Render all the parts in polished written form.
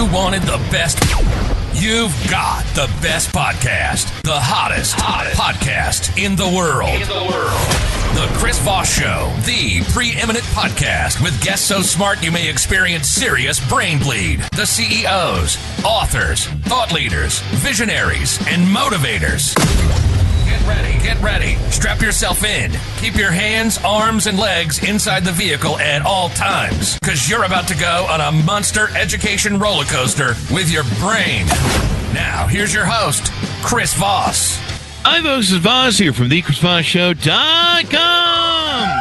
you wanted the best, you've got the best podcast, the hottest podcast in the world. The Chris Voss Show, the preeminent podcast with guests so smart you may experience serious brain bleed. The CEOs, authors, thought leaders, visionaries, and motivators. Get ready. Strap yourself in. Keep your hands, arms, and legs inside the vehicle at all times, because you're about to go on a monster education roller coaster with your brain. Now, here's your host, Chris Voss. Hi, folks. It's Voss here from thechrisvossshow.com.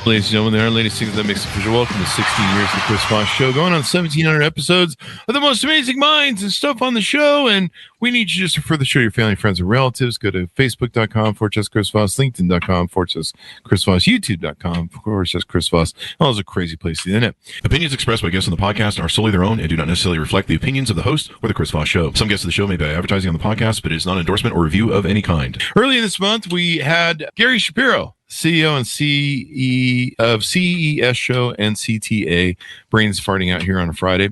Ladies and gentlemen, there are ladies singles that makes official. Welcome to 16 years of the Chris Voss Show, going on 1,700 episodes of the most amazing minds and stuff on the show. And we need you just to further show your family, friends, and relatives. Go to facebook.com/Chris Voss, linkedin.com/Chris Voss, youtube.com/Chris Voss. All those are crazy places on the internet. Opinions expressed by guests on the podcast are solely their own and do not necessarily reflect the opinions of the host or the Chris Voss Show. Some guests of the show may be advertising on the podcast, but it is not an endorsement or review of any kind. Earlier this month, we had Gary Shapiro, CEO and CE of CES Show and CTA, brains farting out here on a Friday,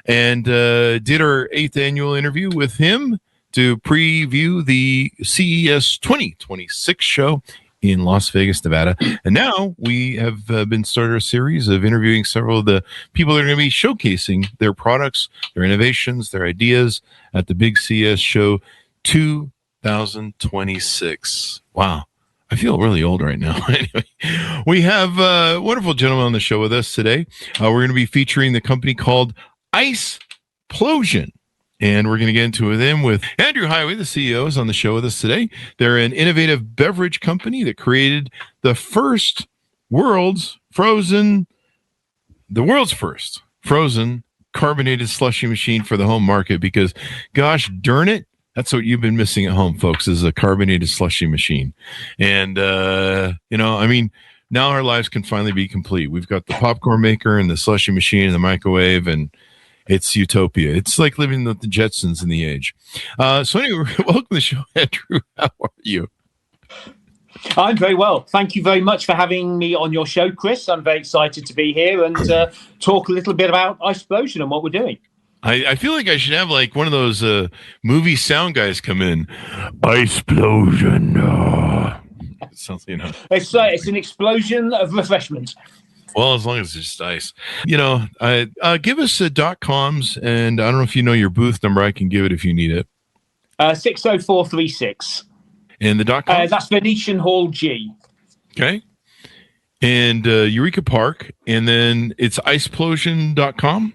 and did our 8th annual interview with him to preview the CES 2026 show in Las Vegas, Nevada. And now we have been started a series of interviewing several of the people that are going to be showcasing their products, their innovations, their ideas at the big CES Show 2026. Wow. I feel really old right now. Anyway, we have a wonderful gentleman on the show with us today. We're going to be featuring the company called ICEPLOSION. And we're going to get into them with Andrew Heighway, the CEO, is on the show with us today. They're an innovative beverage company that created the world's first frozen carbonated slushie machine for the home market, because gosh darn it, that's what you've been missing at home, folks, is a carbonated slushie machine. And, now our lives can finally be complete. We've got the popcorn maker and the slushie machine and the microwave, and it's utopia. It's like living with the Jetsons in the age. So anyway, welcome to the show, Andrew. How are you? I'm very well. Thank you very much for having me on your show, Chris. I'm very excited to be here and talk a little bit about ICEPLOSION and what we're doing. I feel like I should have like one of those movie sound guys come in. ICEPLOSION. Sounds, It's an explosion of refreshment. Well, as long as it's just ice. Give us .coms, and I don't know if you know your booth number. I can give it if you need it. 60436. And the .com? That's Venetian Hall G. Okay. And Eureka Park, and then it's ICEPLOSION.com?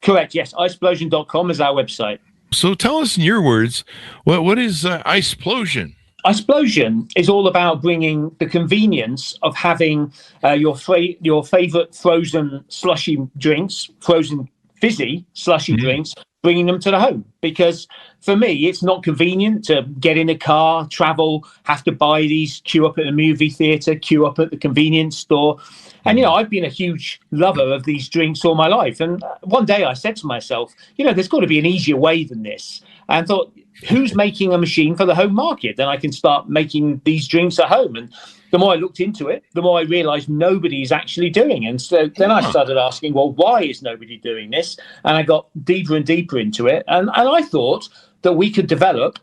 Correct, yes. ICEPLOSION.com is our website. So tell us in your words, what is ICEPLOSION? ICEPLOSION is all about bringing the convenience of having your favorite frozen slushy drinks, frozen fizzy slushy drinks, bringing them to the home. Because for me, it's not convenient to get in a car, travel, have to buy these, queue up at the movie theater, queue up at the convenience store. And, I've been a huge lover of these drinks all my life. And one day I said to myself, there's got to be an easier way than this. And thought, who's making a machine for the home market? Then I can start making these drinks at home. And the more I looked into it, the more I realized nobody's actually doing it. And so then I started asking, well, why is nobody doing this? And I got deeper and deeper into it. And I thought that we could develop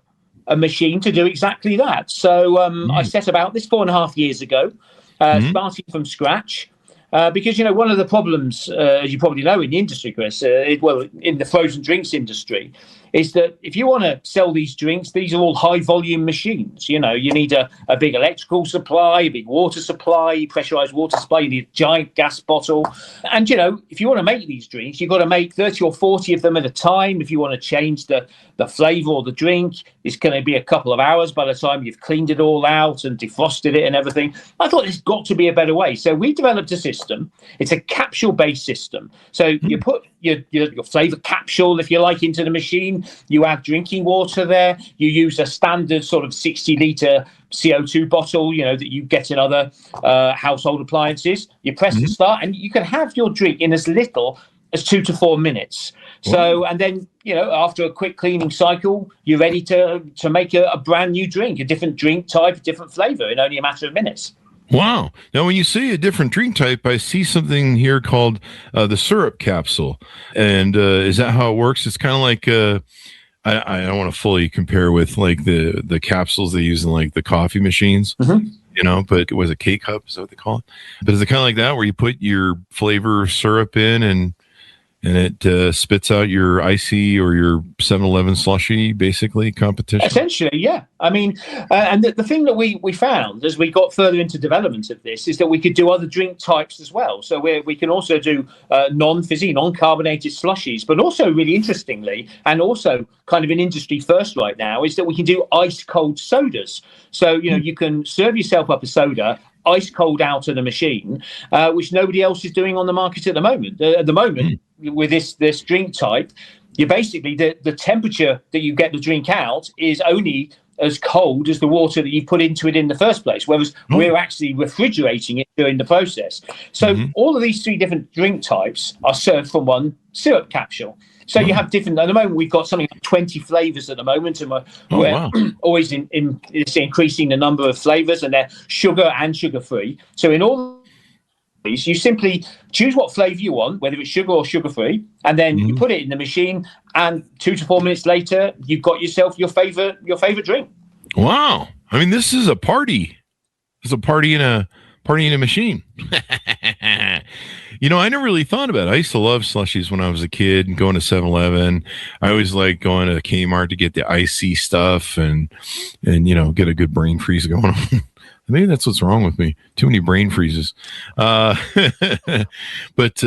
a machine to do exactly that. So I set about this 4.5 years ago, starting from scratch. Because, one of the problems, as you probably know in the industry, Chris, in the frozen drinks industry, is that if you want to sell these drinks, these are all high volume machines. You need a big electrical supply, a big water supply, pressurized water supply, you need a giant gas bottle. And, if you want to make these drinks, you've got to make 30 or 40 of them at a time. If you want to change the flavor or the drink, it's going to be a couple of hours by the time you've cleaned it all out and defrosted it and everything. I thought there's got to be a better way. So we developed a system. It's a capsule-based system. So you put your flavor capsule, if you like, into the machine. You add drinking water there. You use a standard sort of 60-liter CO2 bottle, that you get in other household appliances. You press the start, and you can have your drink in as little as 2 to 4 minutes. So, and then, after a quick cleaning cycle, you're ready to make a brand new drink, a different drink type, a different flavor in only a matter of minutes. Wow. Now, when you say a different drink type, I see something here called the syrup capsule. And is that how it works? It's kind of like, I don't want to fully compare with like the capsules they use in like the coffee machines, but it was a K-cup, is that what they call it? But is it kind of like that where you put your flavor syrup in and it spits out your icy or your 7-Eleven slushie, basically, competition? Essentially, yeah. I mean, and the thing that we found as we got further into development of this is that we could do other drink types as well. So we can also do non-fizzy, non-carbonated slushies, but also really interestingly, and also kind of an industry first right now, is that we can do ice-cold sodas. So, you can serve yourself up a soda, ice cold out of the machine, which nobody else is doing on the market at the moment. At the moment, with this drink type, you basically the temperature that you get the drink out is only as cold as the water that you put into it in the first place, whereas we're actually refrigerating it during the process. So all of these three different drink types are served from one syrup capsule. So you have different, at the moment, we've got something like 20 flavors at the moment, and we're always increasing the number of flavors, and they're sugar and sugar-free. So in all these, you simply choose what flavor you want, whether it's sugar or sugar-free, and then you put it in the machine, and 2 to 4 minutes later, you've got yourself your favorite drink. Wow. I mean, this is a party. It's a party in a machine. I never really thought about it. I used to love slushies when I was a kid and going to 7-Eleven. I always liked going to Kmart to get the icy stuff and get a good brain freeze going on. Maybe that's what's wrong with me. Too many brain freezes. But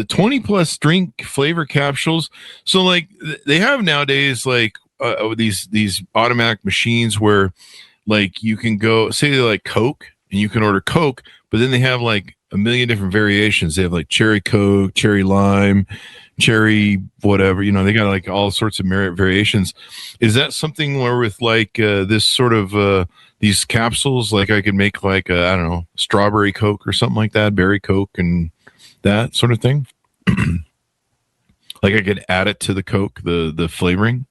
20 plus drink flavor capsules. So like they have nowadays like these automatic machines where like you can go, say they like Coke, and you can order Coke, but then they have like a million different variations. They have like cherry Coke, cherry lime, cherry whatever, they got like all sorts of variations. Is that something where with like this sort of these capsules, like I could make like I don't know, strawberry Coke or something like that, berry Coke and that sort of thing? Like I could add it to the Coke, the flavoring?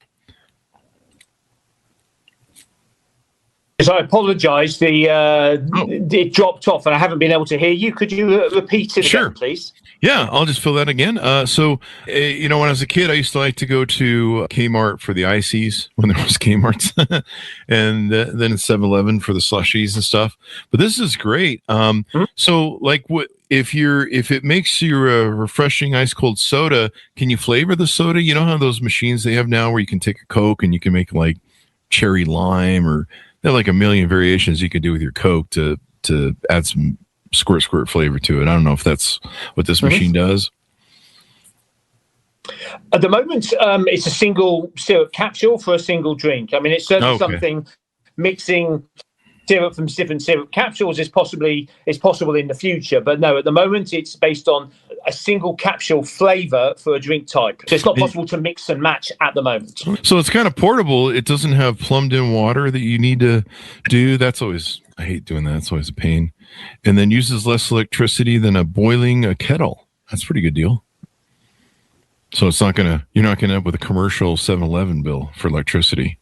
So I apologize. It dropped off, and I haven't been able to hear you. Could you repeat it again, please? Yeah, I'll just fill that again. So, when I was a kid, I used to like to go to Kmart for the ices when there was Kmarts, and then at 7-Eleven for the slushies and stuff. But this is great. So, like, if it makes your refreshing ice cold soda, can you flavor the soda? You know how those machines they have now where you can take a Coke and you can make like cherry lime or there are like a million variations you could do with your Coke to add some squirt flavor to it. I don't know if that's what this machine does. At the moment, it's a single syrup capsule for a single drink. I mean, it's certainly something mixing syrup from different syrup capsules is possible in the future. But no, at the moment, it's based on a single capsule flavor for a drink type. So it's not possible to mix and match at the moment. So it's kind of portable. It doesn't have plumbed in water that you need to do. I hate doing that. It's always a pain. And then uses less electricity than boiling a kettle. That's a pretty good deal. So you're not going to end up with a commercial 7-Eleven bill for electricity.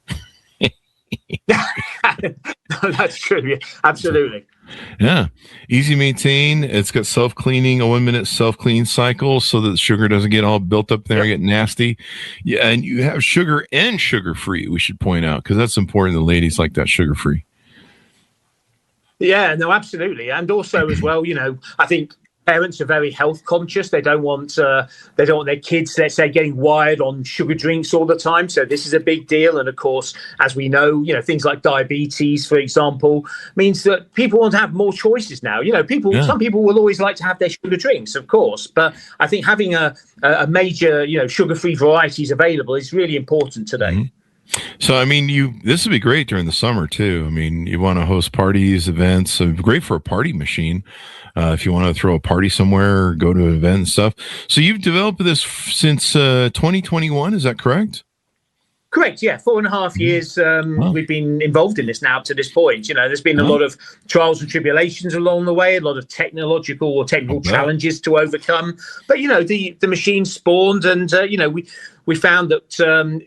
That's true. Yeah, absolutely. Yeah. Easy to maintain. It's got self-cleaning, a 1-minute self-clean cycle so that the sugar doesn't get all built up there and get nasty. Yeah. And you have sugar and sugar-free, we should point out, because that's important. The ladies like that sugar-free. Yeah, no, absolutely. And also as well, I think parents are very health conscious. They don't want their kids, let's say, getting wired on sugar drinks all the time. So this is a big deal. And of course, as we know, things like diabetes, for example, means that people want to have more choices now. Some people will always like to have their sugar drinks, of course. But I think having a major, sugar-free varieties available is really important today. Mm-hmm. So, I mean, this would be great during the summer, too. I mean, you want to host parties, events. So great for a party machine if you want to throw a party somewhere or go to an event and stuff. So you've developed this since 2021, is that correct? Correct, yeah. 4.5 years we've been involved in this now up to this point. There's been a lot of trials and tribulations along the way, a lot of technical challenges to overcome. But, the machine spawned and, we found that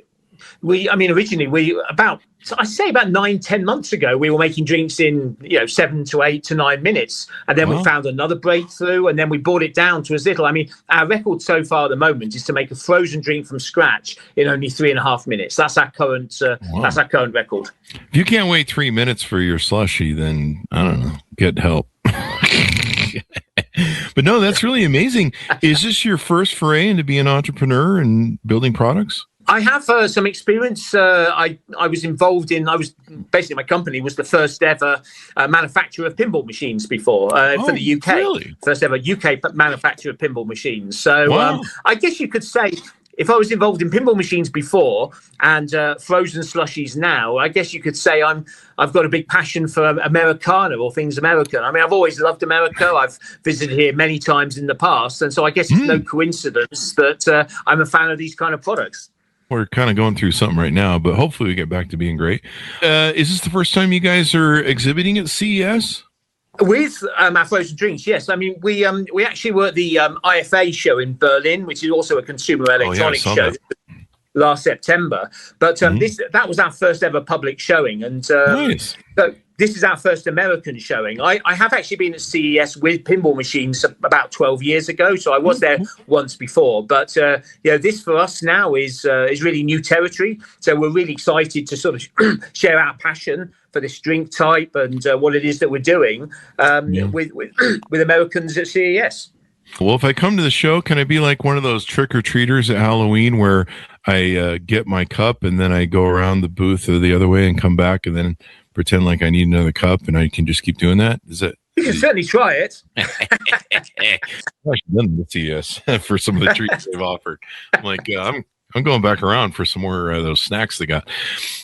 originally about 9-10 months ago, we were making drinks in 7 to 8 to 9 minutes, and then we found another breakthrough, and then we brought it down to as little. I mean, our record so far at the moment is to make a frozen drink from scratch in only 3.5 minutes. That's our current record. If you can't wait 3 minutes for your slushie, then I don't know, get help. But no, that's really amazing. Is this your first foray into being an entrepreneur and building products? I have some experience. I was involved in. Basically, my company was the first ever manufacturer of pinball machines before for the UK. Really? First ever UK manufacturer of pinball machines. So I guess you could say, if I was involved in pinball machines before and frozen slushies now, I guess you could say I've got a big passion for Americana, or things American. I mean, I've always loved America. I've visited here many times in the past, and so I guess it's no coincidence that I'm a fan of these kind of products. We're kind of going through something right now, but hopefully we get back to being great. Is this the first time you guys are exhibiting at CES? With our frozen drinks, yes. I mean, we actually were at the IFA show in Berlin, which is also a consumer electronics show, last September. But that was our first ever public showing, and nice. So this is our first American showing. I have actually been at CES with pinball machines about 12 years ago, so I was there once before. But this for us now is really new territory. So we're really excited to sort of share our passion for this drink type and what it is that we're doing with Americans at CES. Well, if I come to the show, can I be like one of those trick-or-treaters at Halloween where I get my cup and then I go around the booth or the other way and come back and then pretend like I need another cup and I can just keep doing that? You can certainly try it. I've done the CES for some of the treats they've offered. I'm like, I'm going back around for some more of those snacks they got.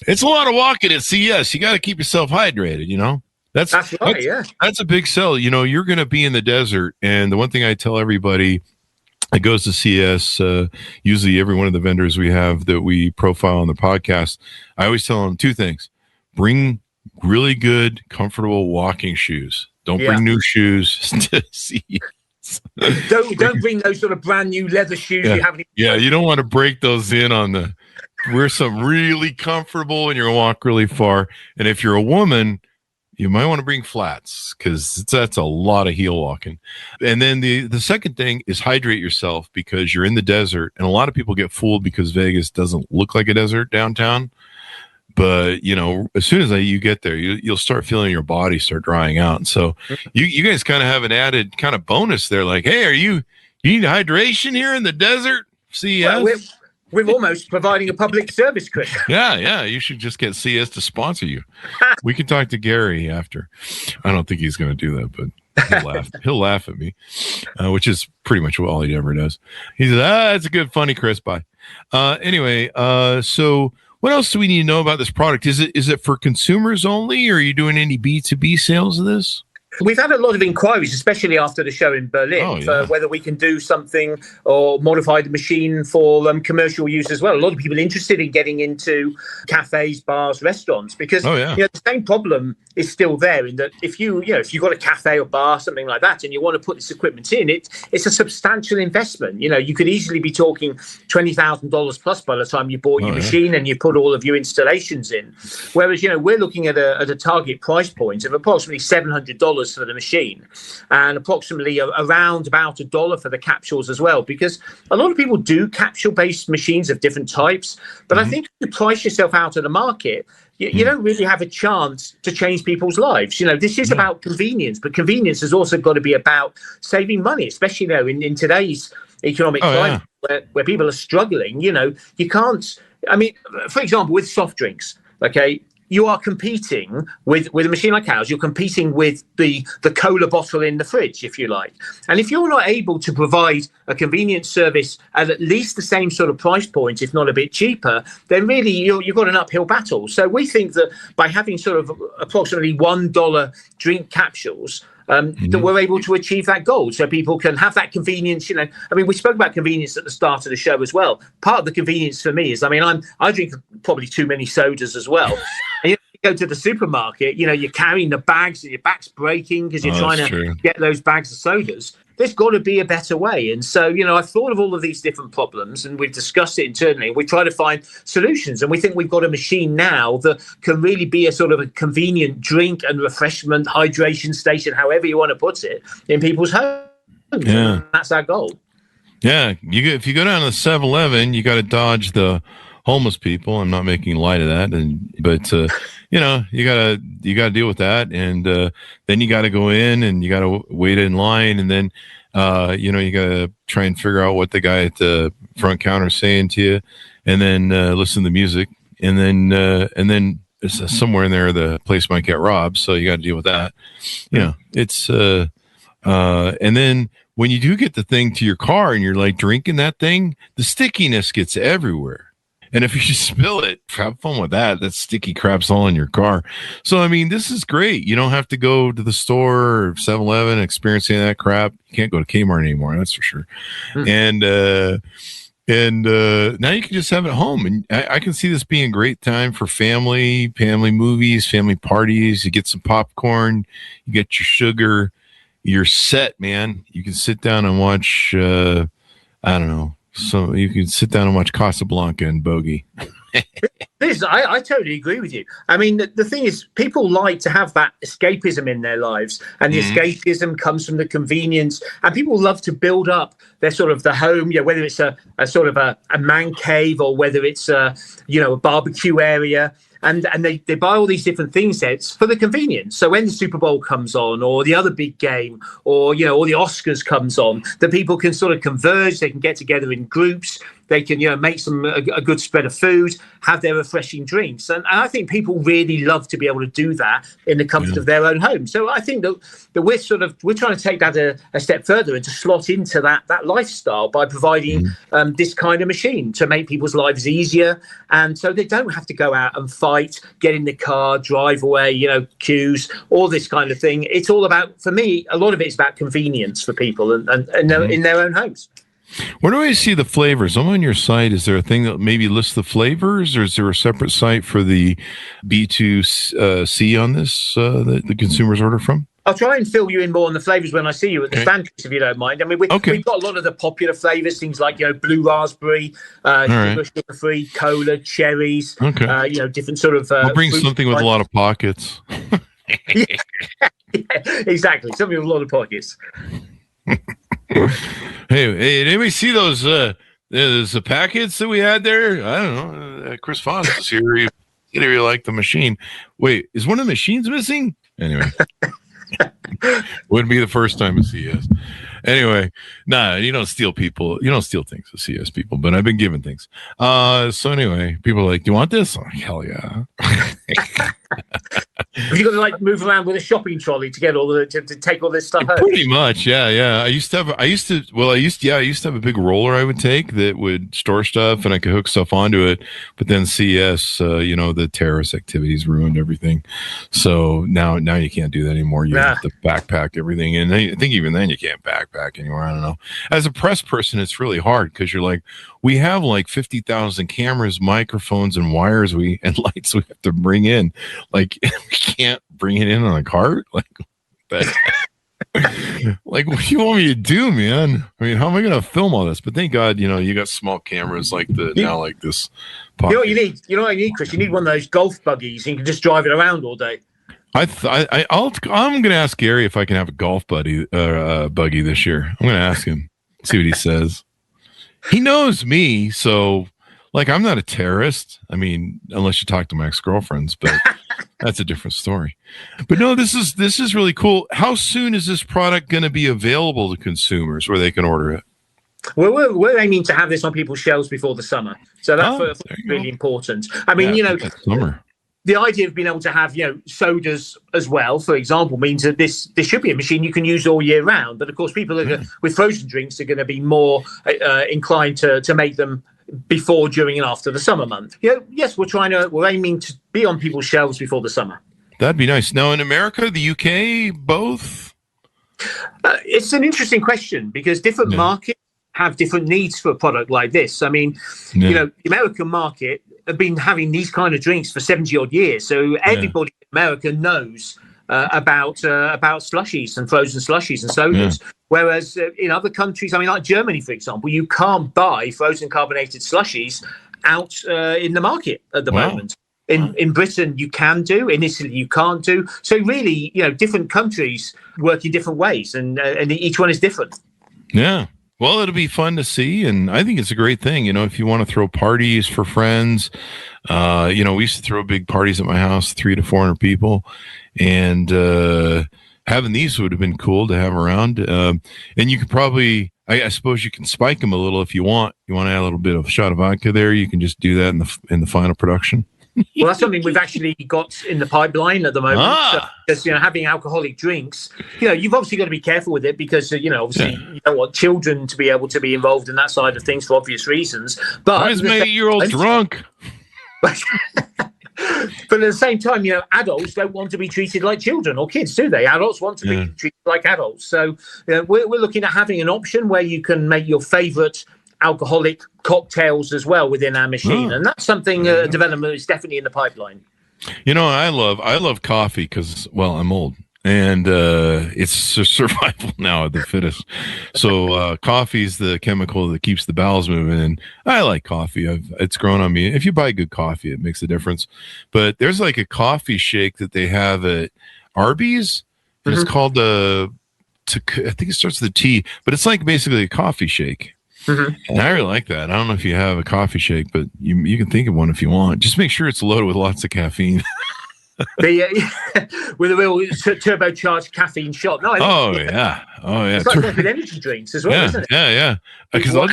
It's a lot of walking at CES. You got to keep yourself hydrated, you know? That's right, yeah. That's a big sell. You know, you're going to be in the desert. And the one thing I tell everybody that goes to CES, usually every one of the vendors we have that we profile on the podcast, I always tell them two things. Bring really good, comfortable walking shoes. Don't bring new shoes to CES. Don't bring those sort of brand new leather shoes you haven't. You don't want to break those in on the. Wear some really comfortable, and you're gonna walk really far. And if you're a woman, you might want to bring flats because that's a lot of heel walking. And then the second thing is hydrate yourself because you're in the desert, and a lot of people get fooled because Vegas doesn't look like a desert downtown. But, you know, as soon as you get there, you'll start feeling your body start drying out. And so you guys kind of have an added kind of bonus there. Like, hey, you need hydration here in the desert? CES? Well, we're almost providing a public service, Chris. Yeah. You should just get CES to sponsor you. We can talk to Gary after. I don't think he's going to do that, but he'll laugh at me, which is pretty much all he ever does. He says, that's a good, funny, Chris. Bye. Anyway, so what else do we need to know about this product? Is it for consumers only, or are you doing any B2B sales of this? We've had a lot of inquiries, especially after the show in Berlin, for whether we can do something or modify the machine for commercial use as well. A lot of people interested in getting into cafes, bars, restaurants, because the same problem is still there in that if you've got a cafe or bar, something like that, and you want to put this equipment in, it's a substantial investment. You know, you could easily be talking $20,000 plus by the time you bought your machine and you put all of your installations in. Whereas, we're looking at a target price point of approximately $700 for the machine and approximately around about $1 for the capsules as well, because a lot of people do capsule based machines of different types, but I think if you price yourself out of the market, you don't really have a chance to change people's lives. This is about convenience, but convenience has also got to be about saving money, especially in today's economic climate where people are struggling. You can't, for example, with soft drinks, you are competing with a machine like ours. You're competing with the cola bottle in the fridge, if you like. And if you're not able to provide a convenience service at least the same sort of price point, if not a bit cheaper, then really you've got an uphill battle. So we think that by having sort of approximately $1 drink capsules, that we're able to achieve that goal, so people can have that convenience. We spoke about convenience at the start of the show as well. Part of the convenience for me is, I drink probably too many sodas as well. And you go to the supermarket, you're carrying the bags and your back's breaking because you're trying to get those bags of sodas. there's got to be a better way. And so, I've thought of all of these different problems, and we've discussed it internally. We try to find solutions, and we think we've got a machine now that can really be a sort of a convenient drink and refreshment hydration station, however you want to put it, in people's homes. Yeah. And that's our goal. Yeah, if you go down to the 7-Eleven, you got to dodge the homeless people. I'm not making light of that, but you gotta deal with that, and then you got to go in and you got to wait in line, and then you got to try and figure out what the guy at the front counter is saying to you, and then listen to the music, and then somewhere in there the place might get robbed, so you got to deal with that. It's and then when you do get the thing to your car and you're like drinking that thing, the stickiness gets everywhere. And if you spill it, have fun with that. That sticky crap's all in your car. So, I mean, this is great. You don't have to go to the store or 7-Eleven experiencing that crap. You can't go to Kmart anymore, that's for sure. And now you can just have it at home. And I can see this being a great time for family movies, family parties. You get some popcorn, you get your sugar, you're set, man. You can sit down and watch, I don't know. So you can sit down and watch Casablanca and Bogey. I totally agree with you. I mean, the thing is, people like to have that escapism in their lives, and the escapism comes from the convenience. And people love to build up their sort of the home, whether it's a sort of a man cave, or whether it's a barbecue area. And they buy all these different thing sets for the convenience. So when the Super Bowl comes on, or the other big game, or or the Oscars comes on, the people can sort of converge. They can get together in groups. They can make a good spread of food, have their refreshing drinks, and I think people really love to be able to do that in the comfort of their own home. So I think that we're trying to take that a step further and to slot into that lifestyle by providing this kind of machine to make people's lives easier, and so they don't have to go out and fight, get in the car, drive away, queues, all this kind of thing. It's all about, for me, a lot of it is about convenience for people and in their own homes. Where do I see the flavors? I'm on your site. Is there a thing that maybe lists the flavors, or is there a separate site for the B2C on this that the consumers order from? I'll try and fill you in more on the flavors when I see you at the stand, if you don't mind. I mean, we've got a lot of the popular flavors, things like blue raspberry, sugar-free, cola, cherries, different sort of. We'll bring something with a lot of pockets. Yeah, exactly, something with a lot of pockets. Hey, did anybody see those the packets that we had there? I don't know. Chris Voss is here. He really liked the machine. Wait, is one of the machines missing? Anyway, wouldn't be the first time at CES. Anyway, you don't steal people. You don't steal things at CES, people. But I've been given things. So anyway, people are like, "Do you want this?" Oh, hell yeah. Have you got to move around with a shopping trolley to get to take all this stuff home? Pretty much, yeah. I used to have a big roller I would take that would store stuff, and I could hook stuff onto it. But then CES, the terrorist activities ruined everything. So now you can't do that anymore. You have to backpack everything, and I think even then you can't backpack anymore. I don't know. As a press person, it's really hard because you're like, we have 50,000 cameras, microphones, and wires and lights we have to bring in. We can't bring it in on a cart. What do you want me to do, man? I mean, how am I going to film all this? But thank God, you got small cameras like this. You know what you need? You know what I need, Chris? You need one of those golf buggies, and you can just drive it around all day. I'm going to ask Gary if I can have a golf buggy this year. I'm going to ask him, see what he says. He knows me, so I'm not a terrorist. I mean, unless you talk to my ex-girlfriends, but that's a different story. But no, this is really cool. How soon is this product going to be available to consumers where they can order it? Well, we're aiming to have this on people's shelves before the summer, so that's really important. I mean, summer. The idea of being able to have, sodas as well, for example, means that this should be a machine you can use all year round. But of course, people with frozen drinks are going to be more inclined to make them before, during, and after the summer month. Yes, we're aiming to be on people's shelves before the summer. That'd be nice. Now, in America, the UK, both? It's an interesting question because different markets have different needs for a product like this. I mean, the American market have been having these kind of drinks for 70 odd years. So everybody in America knows about slushies and frozen slushies and sodas. Yeah. Whereas in other countries, I mean, like Germany, for example, you can't buy frozen carbonated slushies out in the market at the moment. In Britain, you can do. In Italy, you can't do. So really, different countries work in different ways, and each one is different. Yeah. Well, it'll be fun to see, and I think it's a great thing. If you want to throw parties for friends, we used to throw big parties at my house, 300 to 400 people, and having these would have been cool to have around. And you could probably, I suppose, you can spike them a little if you want. You want to add a little bit of a shot of vodka there. You can just do that in the final production. Well, that's something we've actually got in the pipeline at the moment. Because having alcoholic drinks, you've obviously got to be careful with it because obviously you don't want children to be able to be involved in that side of things for obvious reasons. But why is my 8-year-old drunk? But at the same time, adults don't want to be treated like children or kids, do they? Adults want to be treated like adults. So we're looking at having an option where you can make your favorite alcoholic cocktails as well within our machine, and that's something development is definitely in the pipeline. I love coffee because, well, I'm old, and it's a survival now of the fittest. So coffee is the chemical that keeps the bowels moving, and I like coffee. It's grown on me. If you buy good coffee, it makes a difference. But there's like a coffee shake that they have at Arby's, and it's called I think it starts with a T, but it's like basically a coffee shake. Mm-hmm. And I really like that. I don't know if you have a coffee shake, but you can think of one if you want. Just make sure it's loaded with lots of caffeine. With a real turbocharged caffeine shot. No, It's like with energy drinks as well, isn't it? Yeah. Because I'll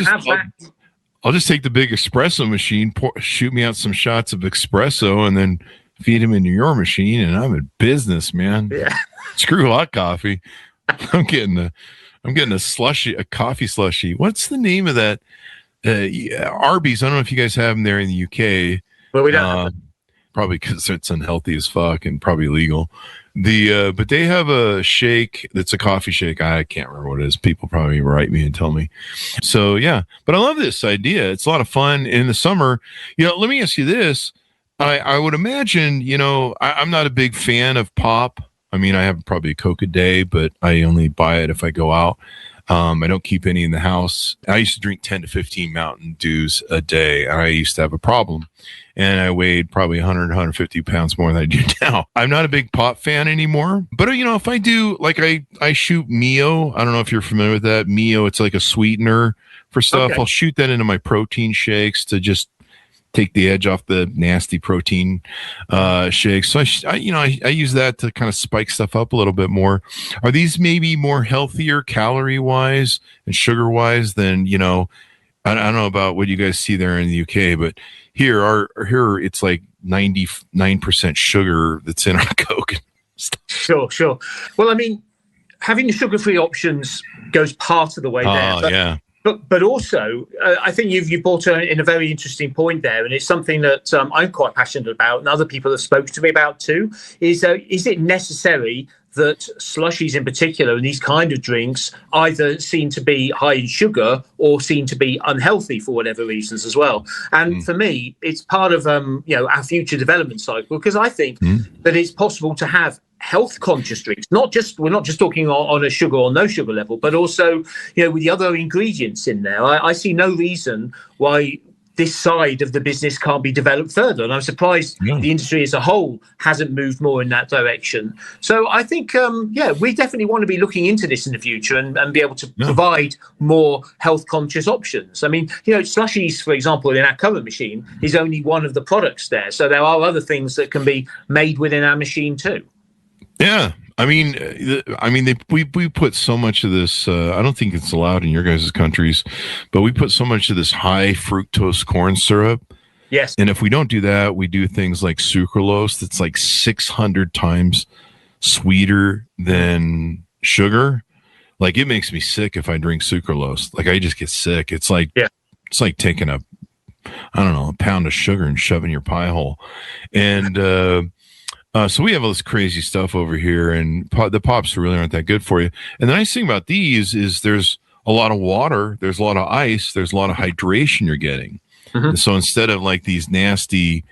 just take the big espresso machine, shoot me out some shots of espresso, and then feed them into your machine, and I'm in business, man. Yeah. Screw hot coffee. I'm getting a slushy, a coffee slushy. What's the name of that? Arby's. I don't know if you guys have them there in the UK. Well, we don't have them. Probably because it's unhealthy as fuck and probably illegal. But they have a shake that's a coffee shake. I can't remember what it is. People probably write me and tell me. So yeah, but I love this idea. It's a lot of fun in the summer. Let me ask you this. I would imagine, I'm not a big fan of pop. I mean, I have probably a Coke a day, but I only buy it if I go out. I don't keep any in the house. I used to drink 10 to 15 Mountain Dews a day, and I used to have a problem. And I weighed probably 100, 150 pounds more than I do now. I'm not a big pop fan anymore. But, if I do, like I shoot Mio. I don't know if you're familiar with that. Mio, it's like a sweetener for stuff. Okay. I'll shoot that into my protein shakes to just take the edge off the nasty protein shakes. So I use that to kind of spike stuff up a little bit more. Are these maybe more healthier calorie wise and sugar wise than, I don't know about what you guys see there in the UK, but here it's like 99% sugar that's in our Coke. Sure. Well, I mean, having the sugar-free options goes part of the way there. Yeah. But also, I think you've brought in a very interesting point there, and it's something that I'm quite passionate about, and other people have spoken to me about too. Is it necessary that slushies in particular and these kind of drinks either seem to be high in sugar or seem to be unhealthy for whatever reasons as well? And for me, it's part of our future development cycle, because I think that it's possible to have health conscious drinks. We're not just talking on a sugar or no sugar level, but also with the other ingredients in there. I see no reason why this side of the business can't be developed further, and I'm surprised the industry as a whole hasn't moved more in that direction. So I think we definitely want to be looking into this in the future and be able to provide more health conscious options. I mean, slushies, for example, in our current machine is only one of the products there, so there are other things that can be made within our machine too. Yeah, I mean, we put so much of this. I don't think it's allowed in your guys' countries, but we put so much of this high fructose corn syrup. Yes, and if we don't do that, we do things like sucralose. That's like 600 times sweeter than sugar. Like, it makes me sick if I drink sucralose. Like, I just get sick. It's like it's like taking a pound of sugar and shoving your pie hole, and. So we have all this crazy stuff over here, and the pops really aren't that good for you. And the nice thing about these is there's a lot of water, there's a lot of ice, there's a lot of hydration you're getting. Mm-hmm. So instead of like these nasty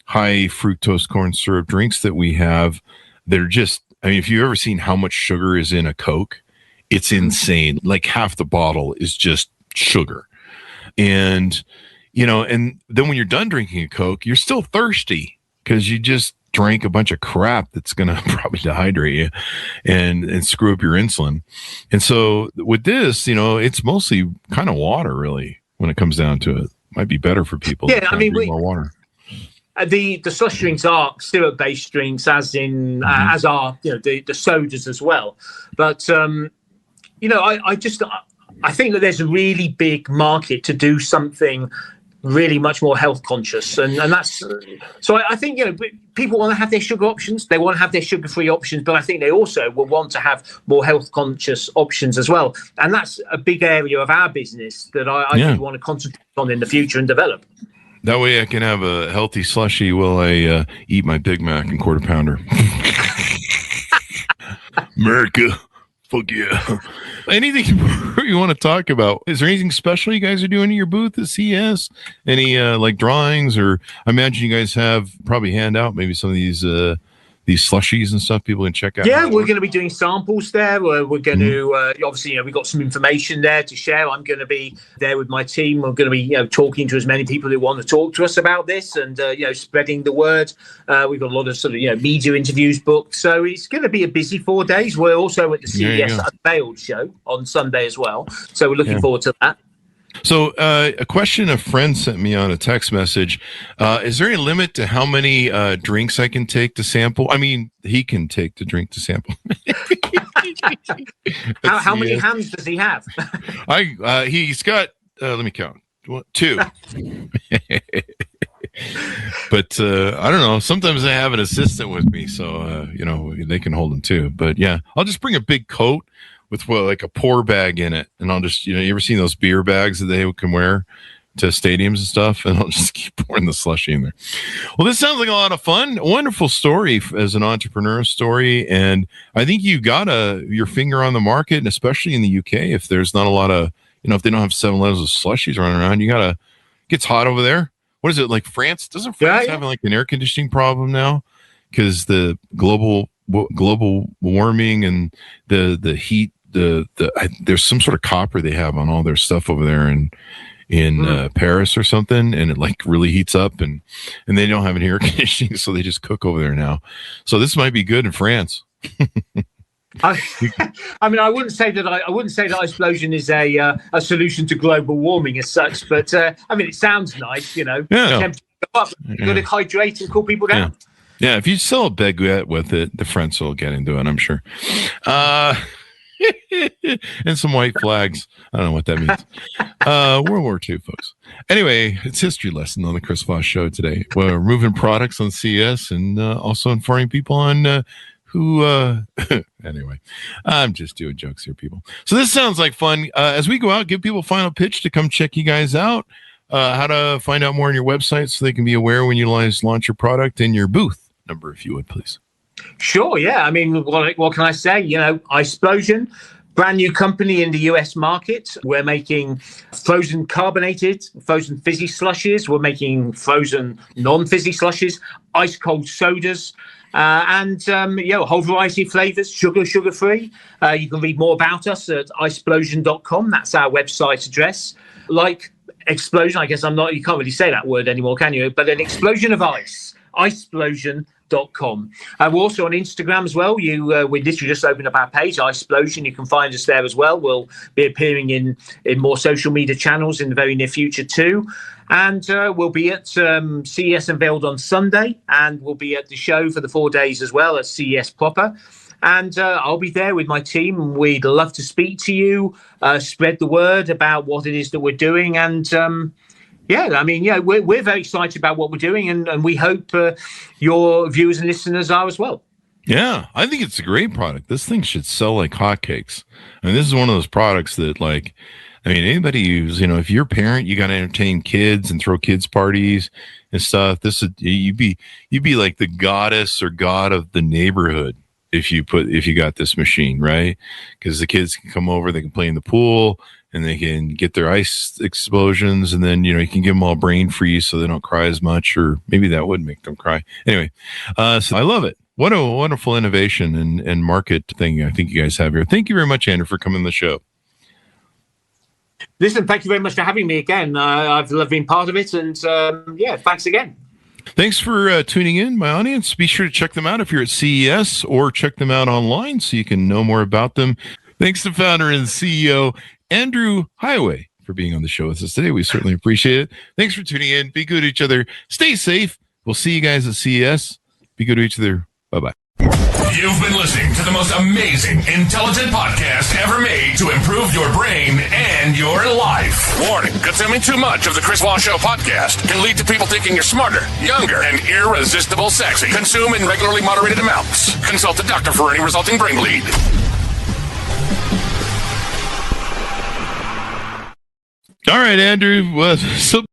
high fructose corn syrup drinks that we have, they're just I mean, if you've ever seen how much sugar is in a Coke, it's insane. Like half the bottle is just sugar. And, and then when you're done drinking a Coke, you're still thirsty because you just drank a bunch of crap that's going to probably dehydrate you and screw up your insulin. And so with this, it's mostly kind of water, really, when it comes down to it. Might be better for people. Yeah, I mean, more water. The slush drinks are syrup-based drinks, as in as are the sodas as well. But I think that there's a really big market to do something really much more health conscious, and that's so I think people want to have their sugar options, they want to have their sugar-free options, but I think they also will want to have more health conscious options as well, and that's a big area of our business that I really want to concentrate on in the future and develop. That way I can have a healthy slushie while I eat my Big Mac and quarter pounder. America, fuck yeah. Anything you want to talk about? Is there anything special you guys are doing at your booth at CES? Any like drawings, or I imagine you guys have probably hand out maybe some of these slushies and stuff people can check out. Yeah, we're going to be doing samples there. We're going to obviously we've got some information there to share. I'm going to be there with my team. We're going to be talking to as many people who want to talk to us about this and spreading the word. We've got a lot of sort of media interviews booked, so it's going to be a busy 4 days. We're also at the CES Unveiled show on Sunday as well, so we're looking forward to that. So a question a friend sent me on a text message. Is there any limit to how many drinks I can take to sample? I mean, he can take the drink to sample. How many hands does he have? He's got, let me count. 2. But I don't know. Sometimes I have an assistant with me, so, they can hold them too. But yeah, I'll just bring a big coat with like a pour bag in it, and I'll just, you ever seen those beer bags that they can wear to stadiums and stuff, and I'll just keep pouring the slushie in there. Well, this sounds like a lot of fun. A wonderful story as an entrepreneur story, and I think you got your finger on the market, and especially in the UK, if there's not a lot of, if they don't have 7 levels of slushies running around, it gets hot over there. What is it, like France? Doesn't France have like an air conditioning problem now? Because the global warming and the heat, there's some sort of copper they have on all their stuff over there in Paris or something, and it like really heats up, and they don't have an air conditioning, so they just cook over there now. So this might be good in France. I mean, I wouldn't say that ICEPLOSION is a solution to global warming as such, but I mean, it sounds nice, temperature go up, you've got to hydrate and cool people down. Yeah, if you sell a baguette with it, the French will get into it, I'm sure. And some white flags. I don't know what that means. World War II, folks. Anyway, it's history lesson on the Chris Voss Show today. We're moving products on CS and also informing people on who. Anyway, I'm just doing jokes here, people. So this sounds like fun. As we go out, give people a final pitch to come check you guys out. How to find out more on your website so they can be aware when you launch your product, and your booth number, if you would, please. Sure, yeah. I mean, what can I say? ICEPLOSION, brand new company in the US market. We're making frozen carbonated, frozen fizzy slushies. We're making frozen non-fizzy slushies, ice cold sodas, and a whole variety of flavors, sugar-free. You can read more about us at iceplosion.com. That's our website address. Like explosion, I guess you can't really say that word anymore, can you? But an explosion of ice, iceplosion.com. We're also on Instagram as well. We literally just opened up our page, ICEPLOSION. You can find us there as well. We'll be appearing in more social media channels in the very near future too. And we'll be at CES Unveiled on Sunday, and we'll be at the show for the 4 days as well at CES proper. And I'll be there with my team. We'd love to speak to you, spread the word about what it is that we're doing. And we're very excited about what we're doing, and we hope your viewers and listeners are as well. Yeah, I think it's a great product. This thing should sell like hotcakes. I mean, this is one of those products that, like, anybody who's, if you're a parent, you got to entertain kids and throw kids parties and stuff. You'd be like the goddess or god of the neighborhood if you got this machine, right? Because the kids can come over, they can play in the pool, and they can get their ice explosions, and then, you can give them all brain freeze so they don't cry as much, or maybe that would make them cry. Anyway, so I love it. What a wonderful innovation and market thing I think you guys have here. Thank you very much, Andrew, for coming on the show. Listen, thank you very much for having me again. I've loved being part of it, and thanks again. Thanks for tuning in, my audience. Be sure to check them out if you're at CES, or check them out online so you can know more about them. Thanks to founder and CEO Andrew Heighway for being on the show with us today. We certainly appreciate it. Thanks for tuning in. Be good to each other. Stay safe. We'll see you guys at CES. Be good to each other. Bye-bye. You've been listening to the most amazing, intelligent podcast ever made to improve your brain and your life. Warning, consuming too much of the Chris Voss Show podcast can lead to people thinking you're smarter, younger, and irresistible sexy. Consume in regularly moderated amounts. Consult a doctor for any resulting brain bleed. All right, Andrew. So